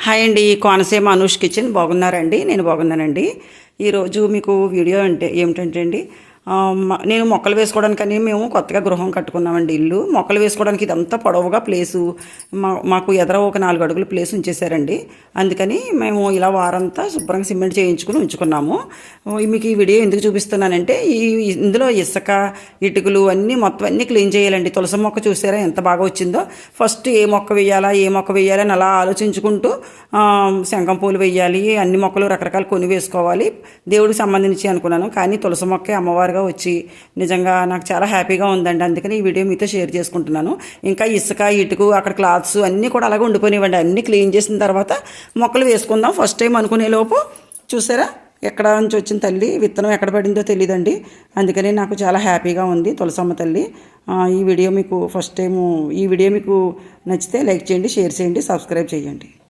Hi అండి, Konaseema Anush kitchen. బాగున్నారండి? నేను బాగున్నానండి. ఈరోజు మీకు వీడియో అంటే ఏమిటంటే అండి, నేను మొక్కలు వేసుకోవడానికని మేము కొత్తగా గృహం కట్టుకున్నామండి. ఇల్లు మొక్కలు వేసుకోవడానికి ఇదంతా పొడవుగా ప్లేసు మాకు ఎదర ఒక 4 అడుగుల ప్లేస్ ఉంచేశారండి. అందుకని మేము ఇలా వారంతా శుభ్రంగా సిమెంట్ చేయించుకుని ఉంచుకున్నాము. మీకు ఈ వీడియో ఎందుకు చూపిస్తున్నానంటే, ఇందులో ఇసుక, ఇటుకలు అన్నీ మొత్తం అన్నీ క్లీన్ చేయాలండి. తులసి మొక్క చూసారా ఎంత బాగా వచ్చిందో. ఫస్ట్ ఏ మొక్క వేయాలా అని అలా ఆలోచించుకుంటూ శంఖం పూలు వేయాలి, అన్ని మొక్కలు రకరకాలు కొని వేసుకోవాలి, దేవుడికి సంబంధించి అనుకున్నాను. కానీ తులసి మొక్కే అమ్మవారుగా వచ్చి నిజంగా నాకు చాలా హ్యాపీగా ఉందండి. అందుకని ఈ వీడియో మీతో షేర్ చేసుకుంటున్నాను. ఇంకా ఇసుక, ఇటుకు, అక్కడ క్లాత్స్ అన్నీ కూడా అలాగే ఉండిపోయివ్వండి. అన్నీ క్లీన్ చేసిన తర్వాత మొక్కలు వేసుకుందాం. ఫస్ట్ టైం అనుకునే లోపు చూసారా ఎక్కడ నుంచి వచ్చిన తల్లి, విత్తనం ఎక్కడ పడిందో తెలియదండి. అందుకని నాకు చాలా హ్యాపీగా ఉంది తులసమ్మ తల్లి. ఈ వీడియో మీకు నచ్చితే లైక్ చేయండి, షేర్ చేయండి, సబ్స్క్రైబ్ చేయండి.